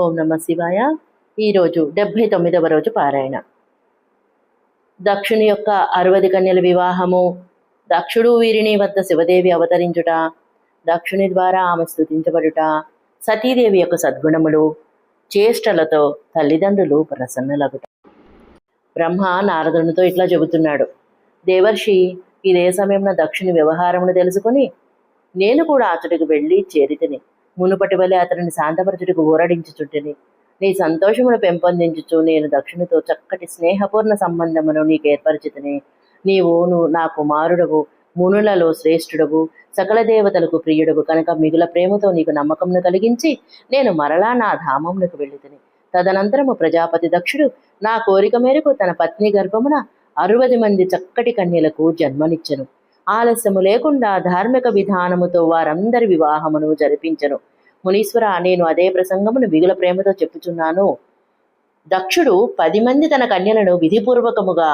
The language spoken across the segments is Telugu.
ఓం నమ శివాయ. ఈరోజు 79వ రోజు పారాయణ. దక్షుని యొక్క 60 కన్యల వివాహము, దక్షుడు వీరిని వద్ద శివదేవి అవతరించుట, దక్షుని ద్వారా ఆమె స్తుతించబడుట, సతీదేవి యొక్క సద్గుణములు, చేష్టలతో తల్లిదండ్రులు ప్రసన్నలగుట. బ్రహ్మ నారదునితో ఇట్లా చెబుతున్నాడు: దేవర్షి, ఇదే సమయంలో దక్షుని వ్యవహారమును తెలుసుకుని నేను కూడా అతడికి వెళ్ళి చేరితిని. మునుపటి వలె అతడిని శాంతపరచుటకు ఊరడించుచుంటిని. నీ సంతోషమును పెంపొందించుచు నేను దక్షునితో చక్కటి స్నేహపూర్ణ సంబంధమును నీకు ఏర్పరిచితిని. నీవు నా కుమారుడవు, మునులలో శ్రేష్ఠుడవు, సకల దేవతలకు ప్రియుడవు కనుక మిగుల ప్రేమతో నీకు నమ్మకమును కలిగించి నేను మరలా నా ధామమునకు వెళ్ళితిని. తదనంతరము ప్రజాపతి దక్షుడు నా కోరిక మేరకు తన పత్ని గర్భమున 60 మంది చక్కటి కన్యలకు జన్మనిచ్చెను. ఆలస్యము లేకుండా ధార్మిక విధానముతో వారందరి వివాహమును జరిపించెను. మునీశ్వర, నేను అదే ప్రసంగమును మిగుల ప్రేమతో చెప్పుచున్నాను. దక్షుడు 10 మంది తన కన్యలను విధిపూర్వకముగా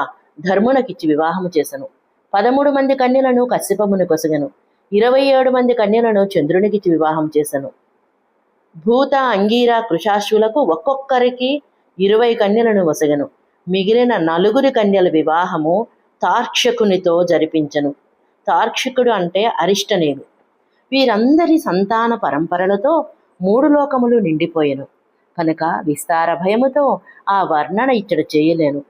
ధర్మునకిచ్చి వివాహము చేసెను. 13 మంది కన్యలను కశ్యపమును కొసగెను. 27 మంది కన్యలను చంద్రునికిచ్చి వివాహం చేసెను. భూత, అంగీర, కృషాశ్వులకు ఒక్కొక్కరికి 20 కన్యలను వసగెను. మిగిలిన 4 కన్యల వివాహము తార్క్షకునితో జరిపించెను. తార్క్షకుడు అంటే అరిష్టనేమి. వీరందరి సంతాన పరంపరలతో 3 లోకములు నిండిపోయెను కనుక విస్తార భయముతో ఆ వర్ణన ఇచ్చట చేయలేను.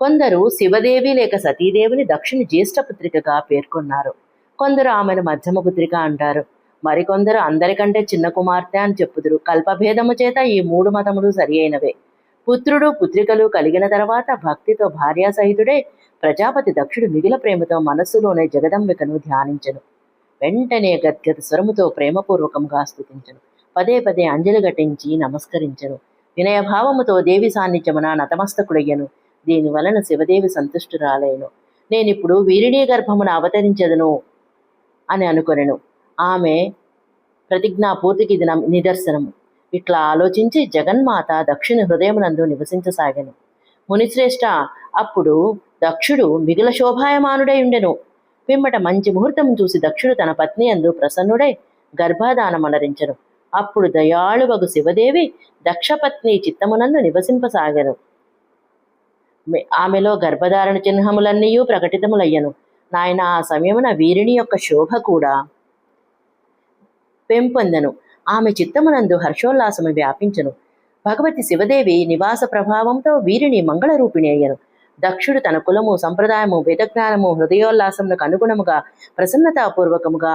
కొందరు శివదేవి లేక సతీదేవిని దక్షుని జ్యేష్ఠపుత్రికగా పేర్కొన్నారు. కొందరు ఆమెను మధ్యమపుత్రిక అంటారు. మరికొందరు అందరికంటే చిన్న కుమార్తె అని చెప్పుదురు. కల్పభేదము చేత ఈ 3 మతములు సరి అయినవే. పుత్రుడు పుత్రికలు కలిగిన తర్వాత భక్తితో భార్యాసహితుడే ప్రజాపతి దక్షుడు మిగిల ప్రేమతో మనస్సులోనే జగదంబికను ధ్యానించెను. వెంటనే గద్గద స్వరముతో ప్రేమపూర్వకంగా స్తుతించెను. పదే పదే అంజలి ఘటించి నమస్కరించెను. వినయభావముతో దేవి సాన్నిధ్యమున నతమస్తకుడయ్యను. దీని వలన శివదేవి సంతుష్టురాలైను. నేనిప్పుడు వీరిని గర్భమున అవతరించెదను అని అనుకొనెను. ఆమె ప్రతిజ్ఞాపూర్తికి ఇది నిదర్శనము. ఇట్లా ఆలోచించి జగన్మాత దక్షుని హృదయమునందు నివసించసాగెను. మునిశ్రేష్ఠ, అప్పుడు దక్షుడు మిగుల శోభాయమానుడై ఉండెను. పిమ్మట మంచి ముహూర్తం చూసి దక్షుడు తన పత్ని యందు ప్రసన్నుడై గర్భాధానమనరించెను. అప్పుడు దయాళువగు శివదేవి దక్షపత్ని చిత్తమునందు నివసింపసాగెను. ఆమెలో గర్భధారణ చిహ్నములన్నీయూ ప్రకటితములయ్యను. నాయన, ఆ సమయమున వీరిని యొక్క శోభ కూడా పెంపొందెను. ఆమె చిత్తమునందు హర్షోల్లాసము వ్యాపించెను. భగవతి శివదేవి నివాస ప్రభావంతో వీరిని మంగళరూపిణి అయ్యను. దక్షుడు తన కులము, సంప్రదాయము, వేదజ్ఞానము, హృదయోల్లాసములకు అనుగుణముగా ప్రసన్నతాపూర్వకముగా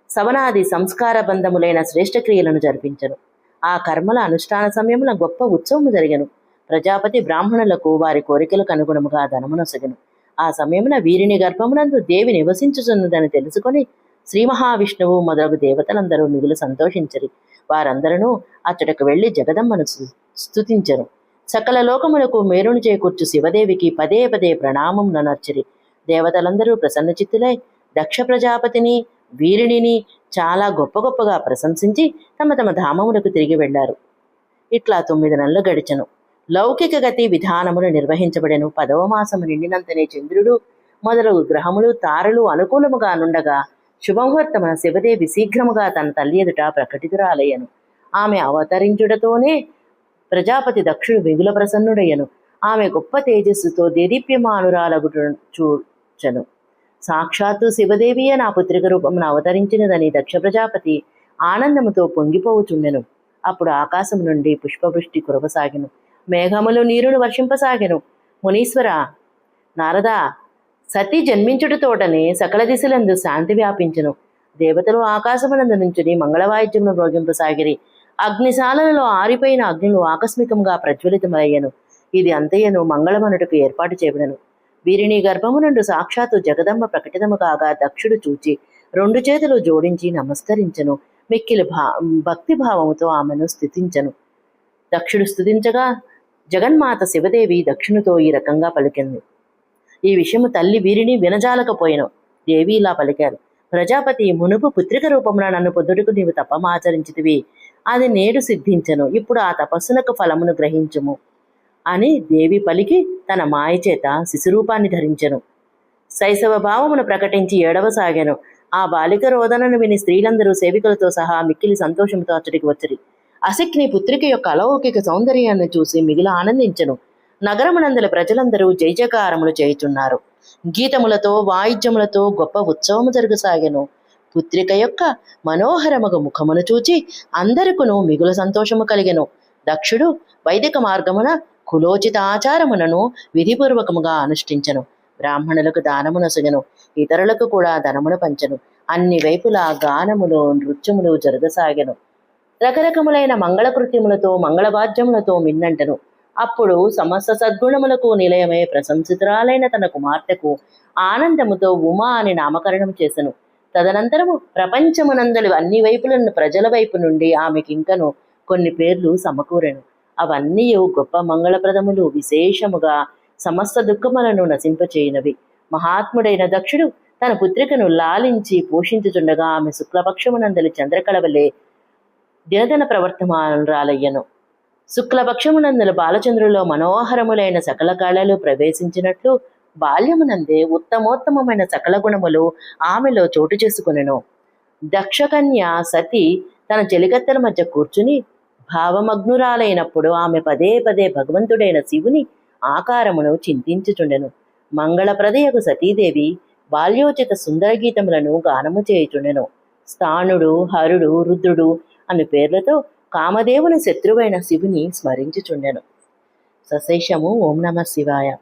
సవనాది సంస్కార బంధములైన శ్రేష్ఠక్రియలను జరిపించెను. ఆ కర్మల అనుష్ఠాన సమయమున గొప్ప ఉత్సవము జరిగెను. ప్రజాపతి బ్రాహ్మణులకు వారి కోరికలకు అనుగుణముగా ధనమునొసగెను. ఆ సమయమున వీరిని గర్భమునందు దేవి నివసించుచున్నదని తెలుసుకొని శ్రీ మహావిష్ణువు మొదలగు దేవతలందరూ మిగులు సంతోషించరి. వారందరూ అచ్చటకు వెళ్లి జగదమ్మను స్తుతించెను. సకల లోకములకు మేలును చేకూర్చు శివదేవికి పదే పదే ప్రణామం ననర్చిరి. దేవతలందరూ ప్రసన్నచిత్తులై దక్ష ప్రజాపతిని, వీరిని చాలా గొప్ప గొప్పగా ప్రశంసించి తమ తమ ధామములకు తిరిగి వెళ్లారు. ఇట్లా 9 నెలలు గడిచెను. లౌకిక గతి విధానములు నిర్వహించబడెను. 10వ మాసము నిండినంతనే చంద్రుడు మొదలగు గ్రహములు, తారలు అనుకూలముగా నుండగా శుభముహూర్తమున శివదేవి శీఘ్రముగా తన తల్లి ఎదుట ప్రకటితురాలయ్యను. ఆమె అవతరించుటతోనే ప్రజాపతి దక్షుడు మిగుల ప్రసన్నుడయ్యను. ఆమె గొప్ప తేజస్సుతో దేదీప్యమానురాలగుచూచెను. సాక్షాత్తు శివదేవియే నా పుత్రిక రూపమున అవతరించినదని దక్ష ప్రజాపతి ఆనందముతో పొంగిపోవుచుండెను. అప్పుడు ఆకాశము నుండి పుష్పవృష్టి కురవసాగెను. మేఘములు నీరును వర్షింపసాగెను. మునీశ్వర, నారద, సతి జన్మించుటతోటనే సకల దిశలందు శాంతి వ్యాపించెను. దేవతలు ఆకాశమునందు నుంచుని మంగళవాయిద్యమును రోగింపసాగిరి. అగ్నిశాలలో ఆరిపోయిన అగ్నులు ఆకస్మికంగా ప్రజ్వలితమయ్యను. ఇది అంతయ్యను మంగళమనుటకు ఏర్పాటు చేయబడను. వీరిని గర్భము నుండి సాక్షాత్తు జగదమ్మ ప్రకటితము కాగా దక్షుడు చూచి 2 చేతులు జోడించి నమస్కరించెను. మిక్కిలి భక్తిభావముతో ఆమెను స్తుతించెను. దక్షుడు స్తుతించగా జగన్మాత శివదేవి దక్షునితో ఈ రకంగా పలికింది. ఈ విషయము తల్లి వీరిని వినజాలకపోయెను. దేవి ఇలా పలికారు: ప్రజాపతి, మునుపు పుత్రిక రూపమున నన్ను పొద్దుటకు నీవు తపమాచరించితివి. అది నేడు సిద్ధించెను. ఇప్పుడు ఆ తపస్సునకు ఫలమును గ్రహించుము అని దేవి పలికి తన మాయ చేత శిశురూపాన్ని ధరించెను. శైశవ భావమును ప్రకటించి ఏడవసాగాను. ఆ బాలిక రోదనను విని స్త్రీలందరూ సేవికలతో సహా మిక్కిలి సంతోషంతో అచ్చడికి వచ్చిరి. అసిక్ని పుత్రిక యొక్క అలౌకిక సౌందర్యాన్ని చూసి మిగిలి ఆనందించెను. నగరమునందలి ప్రజలందరూ జయజయకారములు చేయుచున్నారు. గీతములతో వాయిద్యములతో గొప్ప ఉత్సవము జరుగుసాగెను. పుత్రిక యొక్క మనోహరమగు ముఖమును చూచి అందరికును మిగుల సంతోషము కలిగెను. దక్షుడు వైదిక మార్గమున కులోచిత ఆచారములను విధిపూర్వకముగా అనుష్ఠించెను. బ్రాహ్మణులకు దానమునొసగెను. ఇతరులకు కూడా ధనమును పంచెను. అన్ని వైపులా గానములు నృత్యములు జరగసాగెను. రకరకములైన మంగళకృత్యములతో మంగళవాద్యములతో మిన్నంటను. అప్పుడు సమస్త సద్గుణములకు నిలయమే ప్రశంసితురాలైన తన కుమార్తెకు ఆనందముతో ఉమా అని నామకరణం చేసెను. తదనంతరము ప్రపంచమునందలి అన్ని వైపులను ప్రజల వైపు నుండి ఆమెకింకను కొన్ని పేర్లు సమకూరెను. అవన్నీ గొప్ప మంగళప్రదములు, విశేషముగా సమస్త దుఃఖములను నశింపచేయునవి. మహాత్ముడైన దక్షుడు తన పుత్రికను లాలించి పోషించుచుండగా ఆమె శుక్లపక్షమునందలి చంద్రకళ వలె దినదిన ప్రవర్తమానురాలయ్యను. శుక్లపక్షమునందలి బాలచంద్రులో మనోహరములైన సకల కళలు ప్రవేశించినట్లు బాల్యమునందే ఉత్తమోత్తమమైన సకల గుణములు ఆమెలో చోటు చేసుకునెను. దక్షకన్య సతి తన చెలికత్తెల మధ్య కూర్చుని భావమగ్నురాలైనప్పుడు ఆమె పదే పదే భగవంతుడైన శివుని ఆకారమును చింతించుచుండెను. మంగళప్రదయకు సతీదేవి బాల్యోచిత సుందర గీతములను గానము చేయుచుండెను. స్థానుడు, హరుడు, రుద్రుడు అను పేర్లతో కామదేవుని శత్రువైన శివుని స్మరించుచుండెను. సశేషము. ఓం నమః శివాయ.